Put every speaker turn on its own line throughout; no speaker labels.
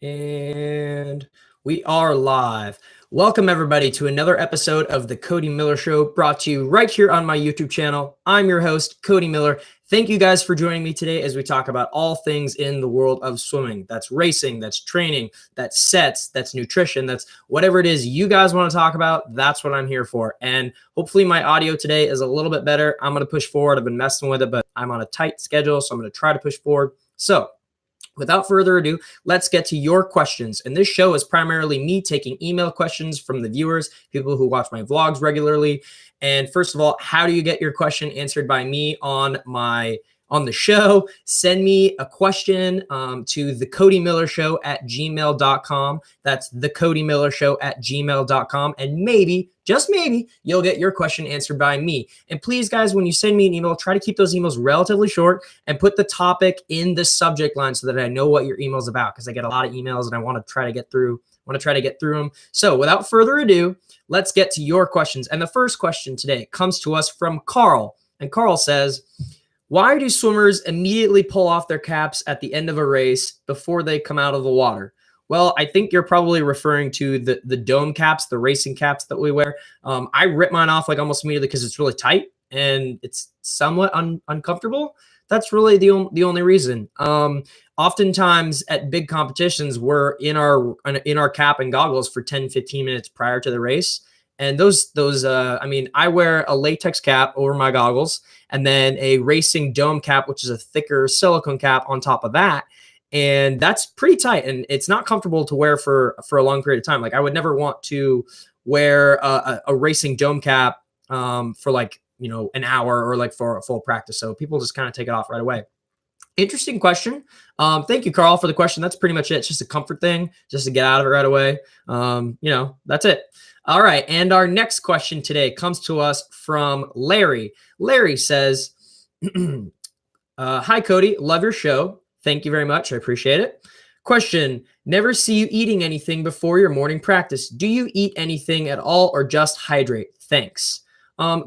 And we are live. Welcome everybody to another episode of the Cody Miller Show, brought to you right here on my YouTube channel. I'm your host, Cody Miller. Thank you guys for joining me today as we talk about all things in the world of swimming. That's racing, that's training, that's sets, that's nutrition, that's whatever it is you guys want to talk about. That's what I'm here for. And hopefully my audio today is a little bit better. I'm going to push forward. I've been messing with it, but I'm on a tight schedule, so I'm going to try to push forward. So without further ado, let's get to your questions. And this show is primarily me taking email questions from the viewers, people who watch my vlogs regularly. And first of all, how do you get your question answered by me on the show? Send me a question to TheCodyMillerShow@gmail.com. That's TheCodyMillerShow@gmail.com. And maybe, just maybe, you'll get your question answered by me. And please, guys, when you send me an email, try to keep those emails relatively short and put the topic in the subject line so that I know what your email is about, because I get a lot of emails and I want to try to get through them. So without further ado, let's get to your questions. And the first question today comes to us from Carl. And Carl says, why do swimmers immediately pull off their caps at the end of a race before they come out of the water? Well, I think you're probably referring to the dome caps, the racing caps that we wear. I rip mine off like almost immediately because it's really tight and it's somewhat uncomfortable. That's really the only reason. Oftentimes at big competitions, we're in our cap and goggles for 10, 15 minutes prior to the race. And I wear a latex cap over my goggles and then a racing dome cap, which is a thicker silicone cap on top of that. And that's pretty tight and it's not comfortable to wear for a long period of time. Like I would never want to wear a racing dome cap for like, an hour or like for a full practice. So people just kind of take it off right away. Interesting question. Thank you, Carl, for the question. That's pretty much it. It's just a comfort thing, just to get out of it right away. That's it. All right. And our next question today comes to us from Larry. Larry says, hi, Cody. Love your show. Thank you very much. I appreciate it. Question, never see you eating anything before your morning practice. Do you eat anything at all or just hydrate? Thanks.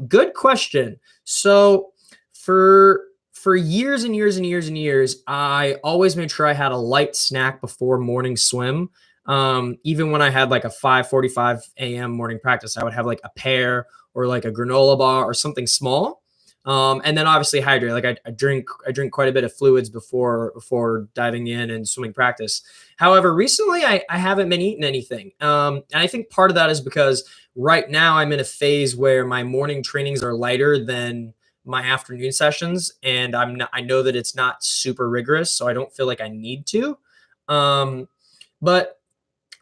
Good question. So for years and years and years and years, I always made sure I had a light snack before morning swim. Even when I had like a 5:45 a.m. morning practice, I would have like a pear or like a granola bar or something small. And then obviously hydrate. Like I drink quite a bit of fluids before diving in and swimming practice. However, recently I haven't been eating anything. And I think part of that is because right now I'm in a phase where my morning trainings are lighter than my afternoon sessions. And I know that it's not super rigorous, so I don't feel like I need to. But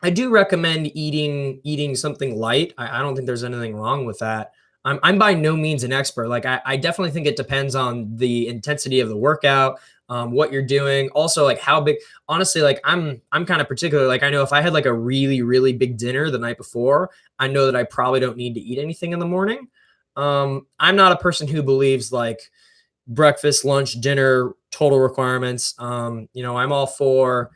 I do recommend eating something light. I don't think there's anything wrong with that. I'm by no means an expert. Like I definitely think it depends on the intensity of the workout, what you're doing. Also, like how big, honestly, like I'm kind of particular. Like I know if I had like a really, really big dinner the night before, I know that I probably don't need to eat anything in the morning. I'm not a person who believes like breakfast, lunch, dinner, total requirements. I'm all for,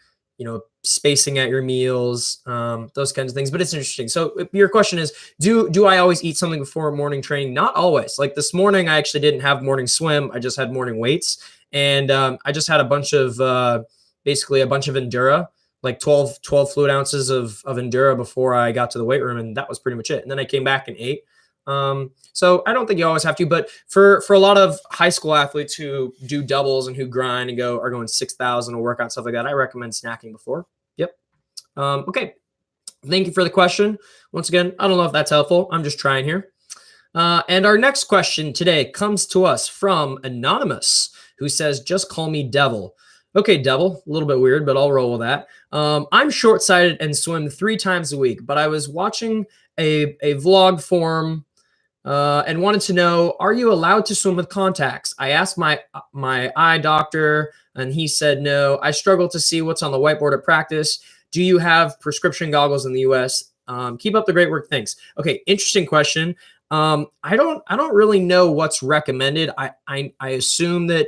spacing at your meals, those kinds of things, but it's interesting. So your question is, do I always eat something before morning training? Not always. Like this morning, I actually didn't have morning swim. I just had morning weights. And I just had basically a bunch of Endura, like 12 fluid ounces of Endura before I got to the weight room. And that was pretty much it. And then I came back and ate. So I don't think you always have to, but for a lot of high school athletes who do doubles and who grind and are going 6,000 a workout, stuff like that, I recommend snacking before. Yep. Okay. Thank you for the question. Once again, I don't know if that's helpful. I'm just trying here. And our next question today comes to us from Anonymous, who says, just call me Devil. Okay, Devil, a little bit weird, but I'll roll with that. I'm short-sighted and swim 3 times a week, but I was watching a vlog form and wanted to know, are you allowed to swim with contacts? I asked my eye doctor and he said no. I struggle to see what's on the whiteboard at practice. Do you have prescription goggles in the US? Keep up the great work. Thanks. Okay, interesting question. I don't really know what's recommended. I assume that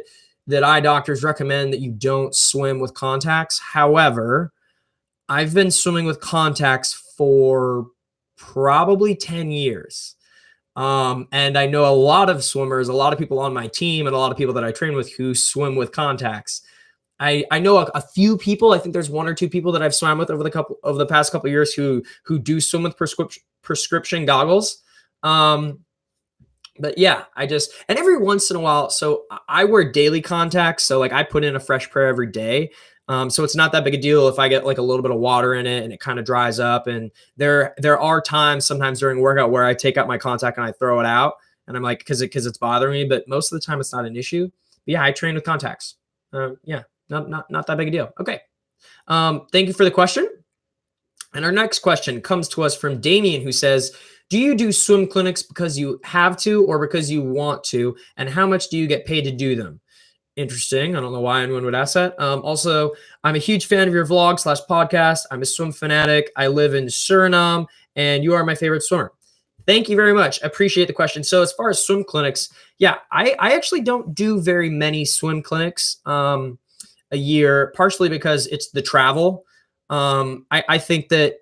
eye doctors recommend that you don't swim with contacts. However, I've been swimming with contacts for probably 10 years. And I know a lot of swimmers, a lot of people on my team, and a lot of people that I train with who swim with contacts. I know a few people. I think there's one or two people that I've swam with over the past couple of years who do swim with prescription goggles. But yeah, and every once in a while, so I wear daily contacts. So like I put in a fresh pair every day. So it's not that big a deal if I get like a little bit of water in it and it kind of dries up. And there are times sometimes during workout where I take out my contact and I throw it out and I'm like, cause it's bothering me, but most of the time it's not an issue. But yeah, I train with contacts. Yeah, not that big a deal. Okay. Thank you for the question. And our next question comes to us from Damien, who says, do you do swim clinics because you have to or because you want to? And how much do you get paid to do them? Interesting. I don't know why anyone would ask that. Also, I'm a huge fan of your vlog/podcast. I'm a swim fanatic. I live in Suriname, and you are my favorite swimmer. Thank you very much. Appreciate the question. So as far as swim clinics, yeah, I actually don't do very many swim clinics a year, partially because it's the travel. I think that,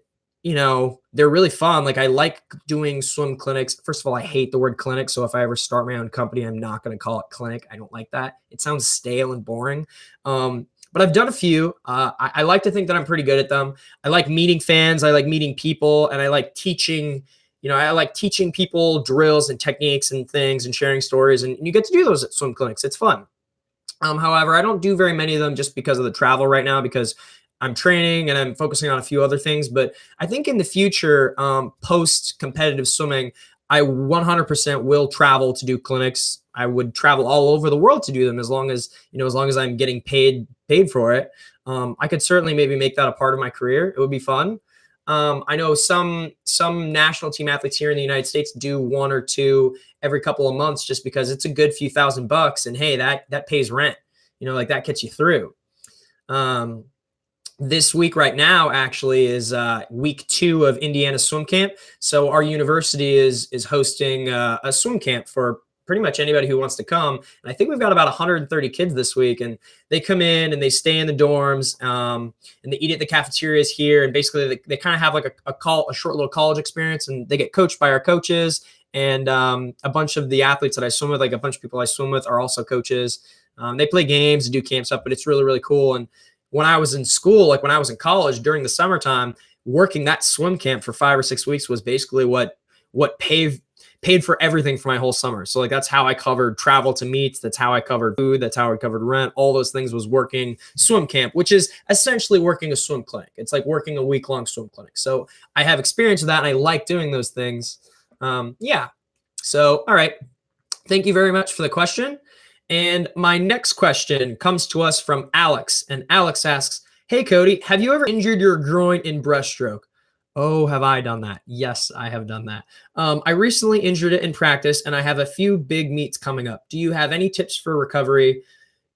they're really fun. Like I like doing swim clinics. First of all, I hate the word clinic. So if I ever start my own company, I'm not going to call it clinic. I don't like that. It sounds stale and boring. But I've done a few. I like to think that I'm pretty good at them. I like meeting fans. I like meeting people, and I like teaching. I like teaching people drills and techniques and things and sharing stories. And you get to do those at swim clinics. It's fun. However, I don't do very many of them just because of the travel right now, because I'm training and I'm focusing on a few other things. But I think in the future, post competitive swimming, I 100% will travel to do clinics. I would travel all over the world to do them as long as I'm getting paid for it. I could certainly maybe make that a part of my career. It would be fun. I know some national team athletes here in the United States do one or two every couple of months just because it's a good few $1,000, and hey, that pays rent. Like that gets you through. This week right now actually is week 2 of Indiana swim camp. So our university is hosting a swim camp for pretty much anybody who wants to come. And I think we've got about 130 kids this week, and they come in and they stay in the dorms and they eat at the cafeterias here. And basically they kind of have like a short little college experience, and they get coached by our coaches. And a bunch of the athletes that I swim with, like a bunch of people I swim with, are also coaches. They play games and do camp stuff, but it's really, really cool. And when I was in school, like when I was in college during the summertime, working that swim camp for 5 or 6 weeks was basically what paid for everything for my whole summer. So like that's how I covered travel to meets. That's how I covered food. That's how I covered rent. All those things was working swim camp, which is essentially working a swim clinic. It's like working a week-long swim clinic. So I have experience with that, and I like doing those things. Yeah. So, all right. Thank you very much for the question. And my next question comes to us from Alex. And Alex asks, hey, Cody, have you ever injured your groin in breaststroke? Oh, have I done that? Yes, I have done that. I recently injured it in practice, and I have a few big meets coming up. Do you have any tips for recovery?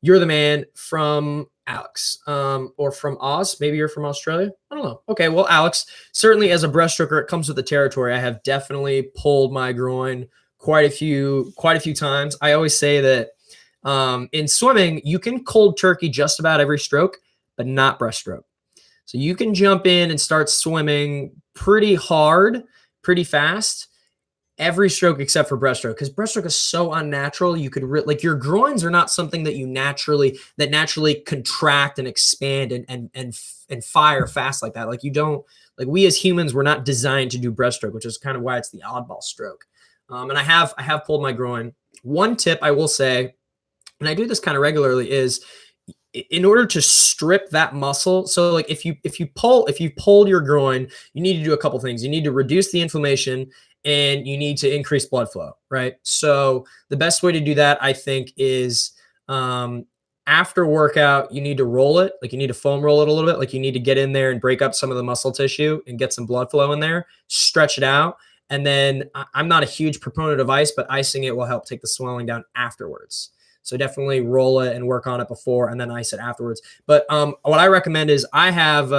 You're the man. From Alex, or from Oz. Maybe you're from Australia. I don't know. Okay, well, Alex, certainly as a breaststroker, it comes with the territory. I have definitely pulled my groin quite a few times. I always say that in swimming, you can cold turkey just about every stroke, but not breaststroke. So you can jump in and start swimming pretty hard, pretty fast, every stroke except for breaststroke, because breaststroke is so unnatural. You could like your groins are not something that naturally contract and expand and fire fast like that. Like you don't, like we as humans, we're not designed to do breaststroke, which is kind of why it's the oddball stroke. And I have pulled my groin. One tip I will say, and I do this kind of regularly, is in order to strip that muscle. So like if you pulled your groin, you need to do a couple things. You need to reduce the inflammation, and you need to increase blood flow, right? So the best way to do that, I think, is after workout, you need to roll it. Like you need to foam roll it a little bit. Like you need to get in there and break up some of the muscle tissue and get some blood flow in there, stretch it out. And then I'm not a huge proponent of ice, but icing it will help take the swelling down afterwards. So definitely roll it and work on it before, and then ice it afterwards. But what I recommend is I have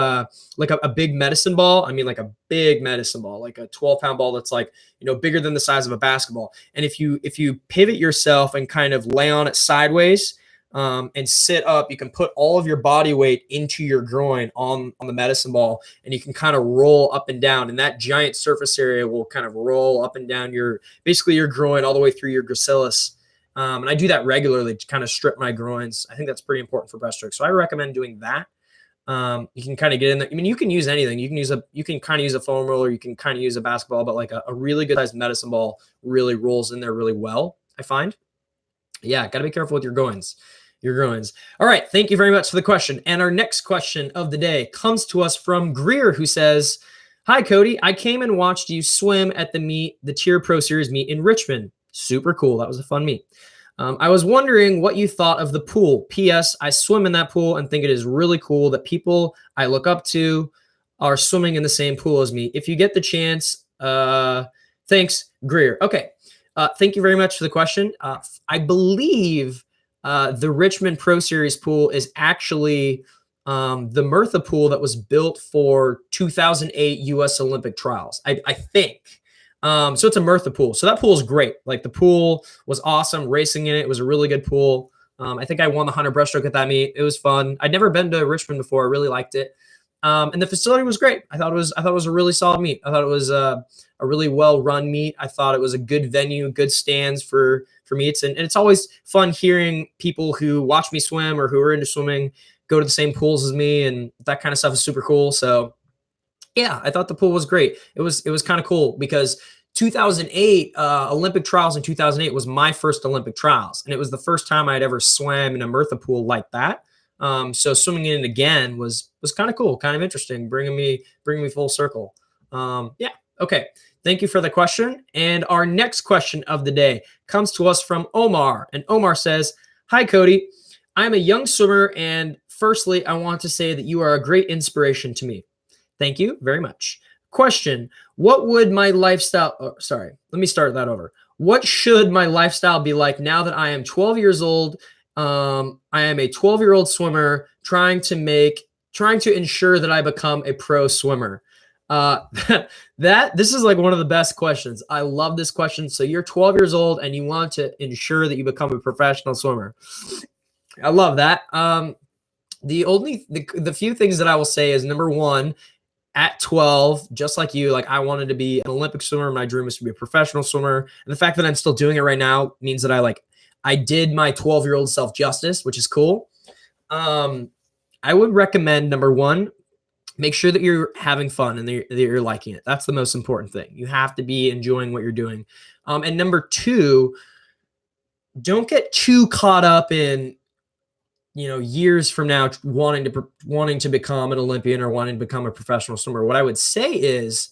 like a big medicine ball. I mean, like a big medicine ball, like a 12-pound ball that's like, bigger than the size of a basketball. And if you pivot yourself and kind of lay on it sideways and sit up, you can put all of your body weight into your groin on the medicine ball, and you can kind of roll up and down. And that giant surface area will kind of roll up and down basically your groin all the way through your gracilis. And I do that regularly to kind of strip my groins. I think that's pretty important for breaststroke. So I recommend doing that. You can kind of get in there. I mean, you can use anything. You can kind of use a foam roller. You can kind of use a basketball, but like a really good sized medicine ball really rolls in there really well, I find. Yeah, got to be careful with your groins. All right. Thank you very much for the question. And our next question of the day comes to us from Greer, who says, "Hi, Cody. I came and watched you swim at the Tier Pro Series meet in Richmond. Super cool. That was a fun meet. I was wondering what you thought of the pool. P.S. I swim in that pool and think it is really cool that people I look up to are swimming in the same pool as me. If you get the chance, thanks, Greer." Okay. Thank you very much for the question. I believe the Richmond Pro Series pool is actually the Murtha pool that was built for 2008 U.S. Olympic trials, I think. So it's a Murtha pool. So that pool is great. Like the pool was awesome. Racing in it was a really good pool. I think I won the 100 breaststroke at that meet. It was fun. I'd never been to Richmond before. I really liked it. And the facility was great. I thought it was a really solid meet. I thought it was a really well-run meet. I thought it was a good venue, good stands for meets. And it's always fun hearing people who watch me swim or who are into swimming go to the same pools as me, and that kind of stuff is super cool. So yeah, I thought the pool was great. It was kind of cool because 2008 Olympic trials in 2008 was my first Olympic trials, and it was the first time I'd ever swam in a Murtha pool like that. So swimming in it again was kind of cool, kind of interesting, bringing me full circle. Yeah. Okay. Thank you for the question. And our next question of the day comes to us from Omar, and Omar says, "Hi, Cody. I'm a young swimmer, and firstly, I want to say that you are a great inspiration to me." Thank you very much. Question: what would my lifestyle? Oh, sorry, let me start that over. What should my lifestyle be like now that I am 12 years old? I am a 12-year-old swimmer trying to ensure that I become a pro swimmer. This is like one of the best questions. I love this question. So you're 12 years old and you want to ensure that you become a professional swimmer. I love that. The few things that I will say is, number one, at 12, just like you, like I wanted to be an Olympic swimmer. My dream was to be a professional swimmer. And the fact that I'm still doing it right now means that I did my 12-year-old self justice, which is cool. I would recommend, number one, make sure that you're having fun and that you're liking it. That's the most important thing. You have to be enjoying what you're doing. And number two, don't get too caught up in, years from now wanting to become an Olympian or wanting to become a professional swimmer. What I would say is,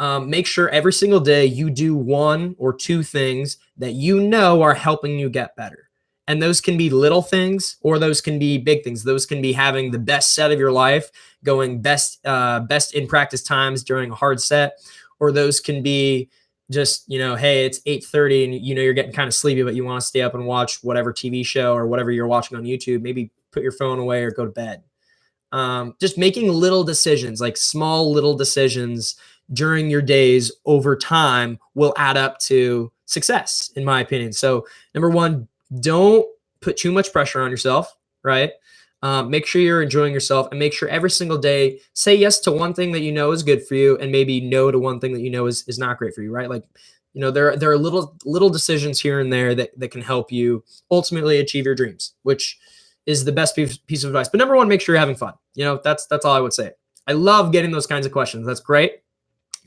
make sure every single day you do one or two things that are helping you get better. And those can be little things or those can be big things. Those can be having the best set of your life, going best in practice times during a hard set, or those can be just, hey, it's 8:30 and you're getting kind of sleepy, but you want to stay up and watch whatever TV show or whatever you're watching on YouTube. Maybe put your phone away or go to bed. Just making little decisions, like small little decisions during your days over time will add up to success, in my opinion. So number one, don't put too much pressure on yourself, right? Make sure you're enjoying yourself and make sure every single day say yes to one thing that is good for you and maybe no to one thing that is not great for you, right? Like, there are little decisions here and there that can help you ultimately achieve your dreams, which is the best piece of advice. But number one, make sure you're having fun. That's all I would say. I love getting those kinds of questions. That's great.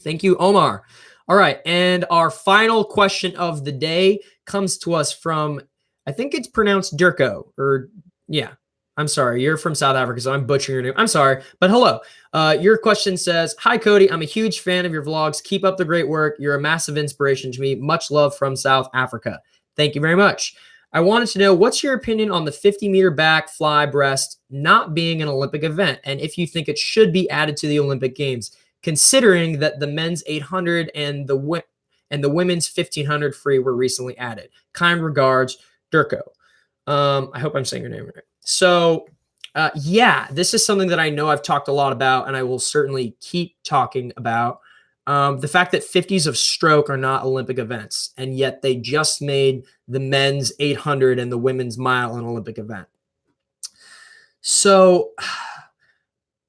Thank you, Omar. All right. And our final question of the day comes to us from, I think it's pronounced Durko, or yeah. I'm sorry. You're from South Africa, so I'm butchering your name. I'm sorry, but hello. Your question says, "Hi, Cody. I'm a huge fan of your vlogs. Keep up the great work. You're a massive inspiration to me. Much love from South Africa." Thank you very much. I wanted to know, what's your opinion on the 50-meter back fly breast not being an Olympic event, and if you think it should be added to the Olympic Games, considering that the men's 800 and the women's 1500 free were recently added. Kind regards, Durko. I hope I'm saying your name right. So, yeah, this is something that I know I've talked a lot about, and I will certainly keep talking about. The fact that 50s of stroke are not Olympic events, and yet they just made the men's 800 and the women's mile an Olympic event. So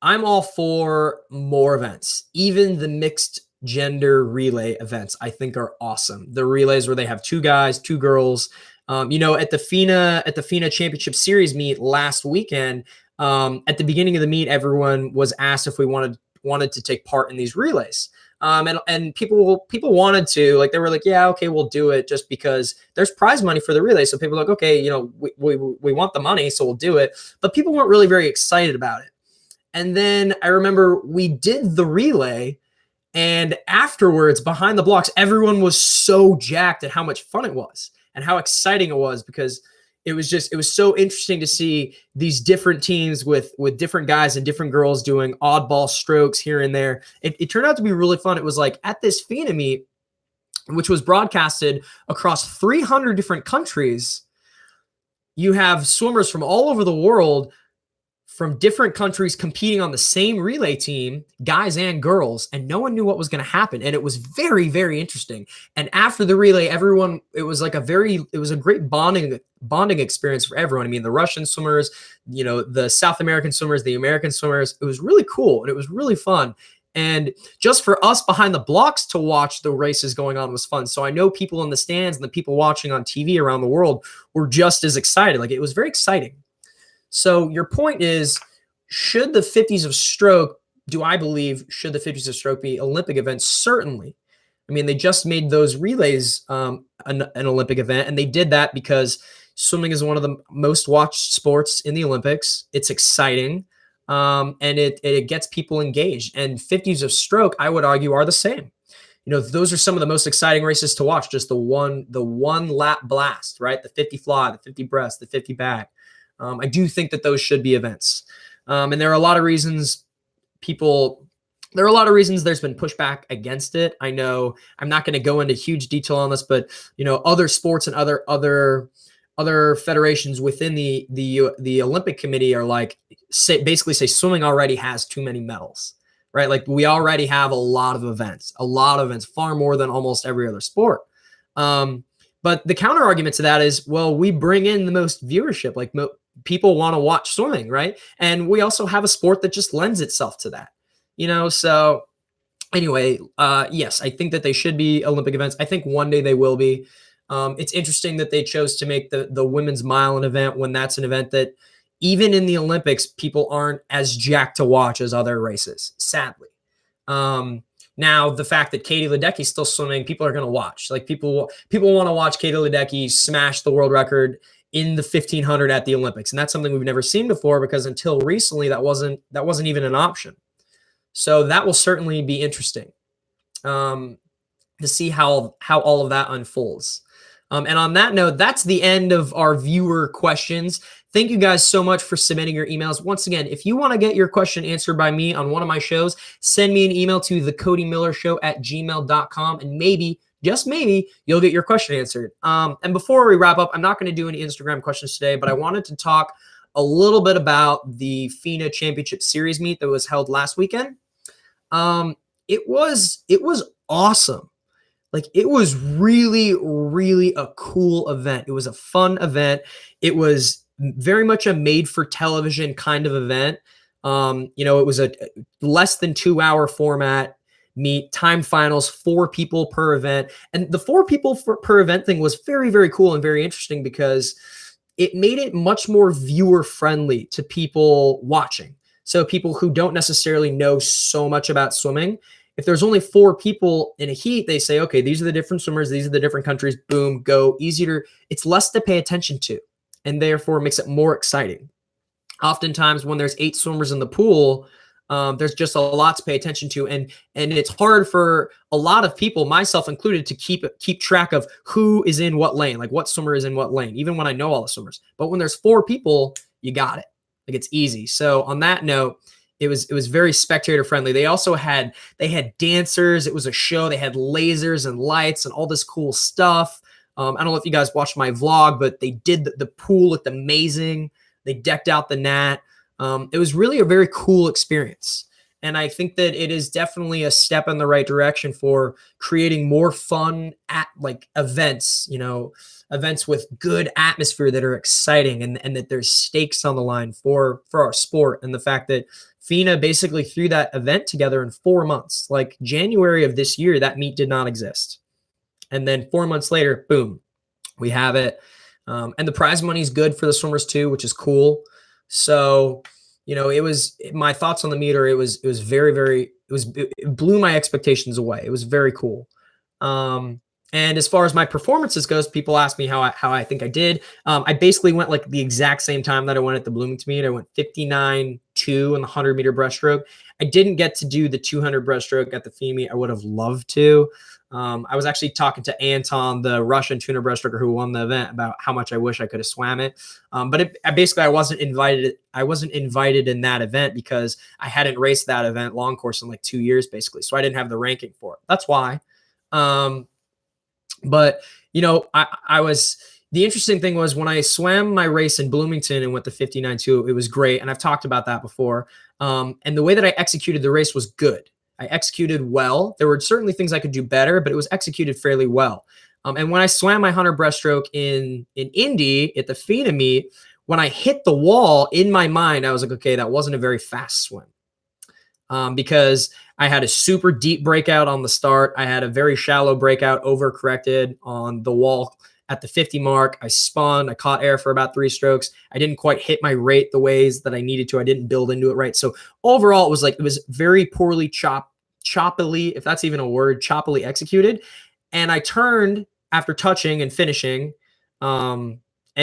I'm all for more events. Even the mixed gender relay events, I think, are awesome. The relays where they have two guys, two girls, At the FINA Championship Series meet last weekend, at the beginning of the meet, everyone was asked if we wanted to take part in these relays. And people wanted to, like, they were like, yeah, okay, we'll do it, just because there's prize money for the relay. So people were like, okay, we want the money, so we'll do it. But people weren't really very excited about it. And then I remember we did the relay, and afterwards, behind the blocks, everyone was so jacked at how much fun it was and how exciting it was, because it was so interesting to see these different teams with different guys and different girls doing oddball strokes here and there. It turned out to be really fun. It was like at this FINA meet, which was broadcasted across 300 different countries, you have swimmers from all over the world, from different countries, competing on the same relay team, guys and girls, and no one knew what was going to happen. And it was very, very interesting. And after the relay, it was a great bonding experience for everyone. I mean, the Russian swimmers, the South American swimmers, the American swimmers, it was really cool and it was really fun. And just for us behind the blocks to watch the races going on was fun. So I know people in the stands and the people watching on TV around the world were just as excited. Like, it was very exciting. So your point is, should the 50s of stroke, should the 50s of stroke be Olympic events? Certainly. I mean, they just made those relays an Olympic event, and they did that because swimming is one of the most watched sports in the Olympics. It's exciting, and it gets people engaged. And 50s of stroke, I would argue, are the same. Those are some of the most exciting races to watch. Just the one lap blast, right? The 50 fly, the 50 breast, the 50 back. I do think that those should be events. And there are a lot of reasons there's been pushback against it. I know I'm not going to go into huge detail on this, but other sports and other federations within the Olympic Committee are basically say swimming already has too many medals, right? Like, we already have a lot of events, far more than almost every other sport. But the counter argument to that is, well, we bring in the most viewership. Like, people want to watch swimming, right? And we also have a sport that just lends itself to that, So anyway, yes, I think that they should be Olympic events. I think one day they will be. It's interesting that they chose to make the women's mile an event, when that's an event that even in the Olympics, people aren't as jacked to watch as other races, sadly. Now, the fact that Katie Ledecky's still swimming, people are going to watch. Like, people want to watch Katie Ledecky smash the world record in the 1500 at the Olympics. And that's something we've never seen before, because until recently, that wasn't even an option. So that will certainly be interesting to see how all of that unfolds. And on that note, that's the end of our viewer questions. Thank you guys so much for submitting your emails. Once again, if you want to get your question answered by me on one of my shows, send me an email to TheCodyMillerShow@gmail.com, and maybe, just maybe, you'll get your question answered. And before we wrap up, I'm not going to do any Instagram questions today, but I wanted to talk a little bit about the FINA Championship Series meet that was held last weekend. It was awesome. Like, it was really, really a cool event. It was a fun event. It was very much a made-for-television kind of event. It was a less than 2-hour format meet, time finals, 4 people per event. And the 4 people per event thing was very, very cool and very interesting, because it made it much more viewer-friendly to people watching. So people who don't necessarily know so much about swimming, if there's only 4 people in a heat, they say, okay, these are the different swimmers, these are the different countries, boom, go. It's less to pay attention to, and therefore makes it more exciting. Oftentimes when there's 8 swimmers in the pool, there's just a lot to pay attention to, and it's hard for a lot of people, myself included, to keep track of who is in what lane, like what swimmer is in what lane, even when I know all the swimmers. But when there's 4 people, you got it. Like, it's easy. So on that note, it was very spectator friendly. They had dancers. It was a show. They had lasers and lights and all this cool stuff. I don't know if you guys watched my vlog, but they did the pool looked amazing. They decked out the mat. It was really a very cool experience. And I think that it is definitely a step in the right direction for creating more fun events, events with good atmosphere that are exciting, and that there's stakes on the line for our sport. And the fact that FINA basically threw that event together in 4 months. Like, January of this year, that meet did not exist. And then 4 months later, boom, we have it. And the prize money is good for the swimmers too, which is cool. So, it was my thoughts on the meter. It was very, very, it blew my expectations away. It was very cool. And as far as my performances goes, people ask me how I think I did. I basically went like the exact same time that I went at the Bloomington meet. I went 59.2 in the 100-meter breaststroke. I didn't get to do the 200 breaststroke at the FINA meet. I would have loved to. I was actually talking to Anton, the Russian 200 breaststroker who won the event, about how much I wish I could have swam it. But I wasn't invited. I wasn't invited in that event because I hadn't raced that event long course in like 2 years, basically. So I didn't have the ranking for it. That's why. But the interesting thing was when I swam my race in Bloomington and went to 59.2, it was great. And I've talked about that before. And the way that I executed the race was good. I executed well. There were certainly things I could do better, but it was executed fairly well. And when I swam my 100 breaststroke in Indy at the FINA meet, when I hit the wall, in my mind, I was like, okay, that wasn't a very fast swim. Because I had a super deep breakout on the start. I had a very shallow breakout, overcorrected on the wall at the 50 mark. I spun, I caught air for about 3 strokes. I didn't quite hit my rate the ways that I needed to. I didn't build into it right. So overall, it was very poorly choppily, if that's even a word, choppily executed. And I turned after touching and finishing and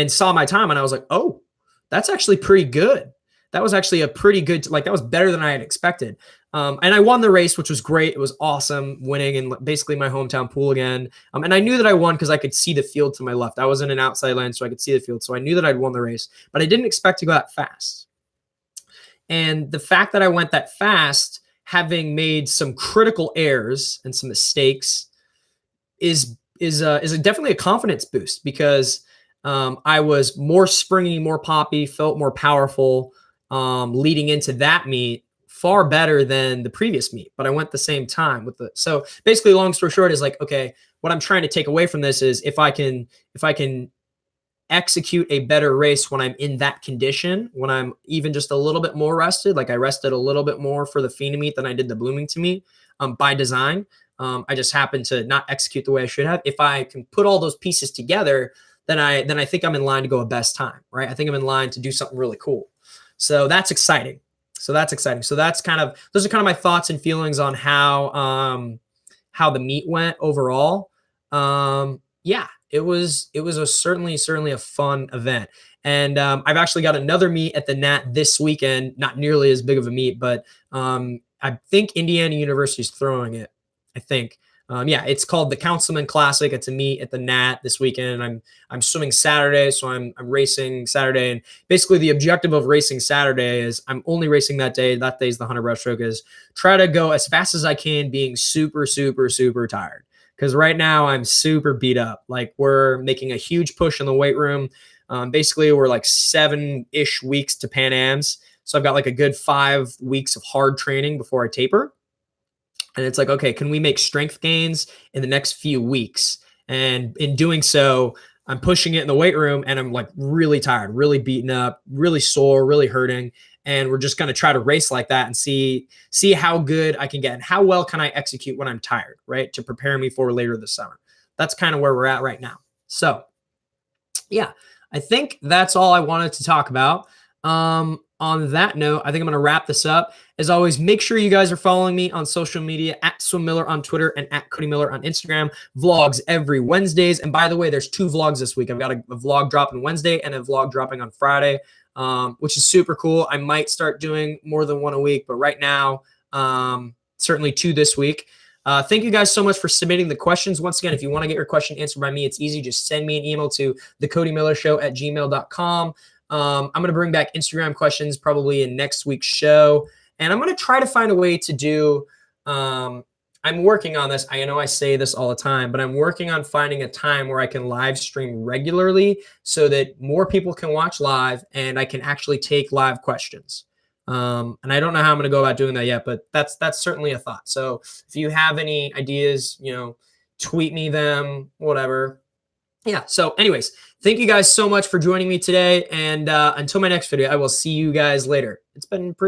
saw my time. And I was like, oh, that's actually pretty good. That was actually a pretty good, that was better than I had expected. And I won the race, which was great. It was awesome winning in basically my hometown pool again. And I knew that I won because I could see the field to my left. I was in an outside lane, so I could see the field. So I knew that I'd won the race, but I didn't expect to go that fast. And the fact that I went that fast, having made some critical errors and some mistakes, is definitely a confidence boost because I was more springy, more poppy, felt more powerful leading into that meet, far better than the previous meet, but I went the same time so basically long story short is like, okay, what I'm trying to take away from this is if I can execute a better race when I'm in that condition, when I'm even just a little bit more rested, like I rested a little bit more for the FINA meet than I did the Bloomington meet by design. I just happened to not execute the way I should have. If I can put all those pieces together, then I think I'm in line to go a best time, right? I think I'm in line to do something really cool. So that's exciting. So those are kind of my thoughts and feelings on how the meet went overall. Yeah, it was certainly a fun event. And I've actually got another meet at the Nat this weekend, not nearly as big of a meet, but I think Indiana University is throwing it. I think. Yeah, it's called the Councilman Classic. It's a meet at the Nat this weekend. I'm swimming Saturday, so I'm racing Saturday. And basically the objective of racing Saturday is I'm only racing that day. That day's the 100 breaststroke, is try to go as fast as I can, being super, super, super tired. Because right now I'm super beat up. Like we're making a huge push in the weight room. Basically, we're like 7-ish weeks to Pan Ams. So I've got like a good 5 weeks of hard training before I taper. And it's like, okay, can we make strength gains in the next few weeks? And in doing so, I'm pushing it in the weight room and I'm like really tired, really beaten up, really sore, really hurting. And we're just going to try to race like that and see how good I can get and how well can I execute when I'm tired, right? To prepare me for later this summer. That's kind of where we're at right now. So yeah, I think that's all I wanted to talk about. On that note, I think I'm going to wrap this up. As always, make sure you guys are following me on social media at Swim Miller on Twitter and at Cody Miller on Instagram. Vlogs every Wednesdays. And by the way, there's 2 vlogs this week. I've got a vlog dropping Wednesday and a vlog dropping on Friday, which is super cool. I might start doing more than 1 a week, but right now, certainly 2 this week. Thank you guys so much for submitting the questions. Once again, if you want to get your question answered by me, it's easy. Just send me an email to TheCodyMillerShow@gmail.com. I'm going to bring back Instagram questions probably in next week's show. And I'm going to try to find a way to do, I'm working on this. I know I say this all the time, but I'm working on finding a time where I can live stream regularly so that more people can watch live and I can actually take live questions. And I don't know how I'm going to go about doing that yet, but that's certainly a thought. So if you have any ideas, tweet me them, whatever. Yeah. So anyways, thank you guys so much for joining me today. And until my next video, I will see you guys later. It's been pretty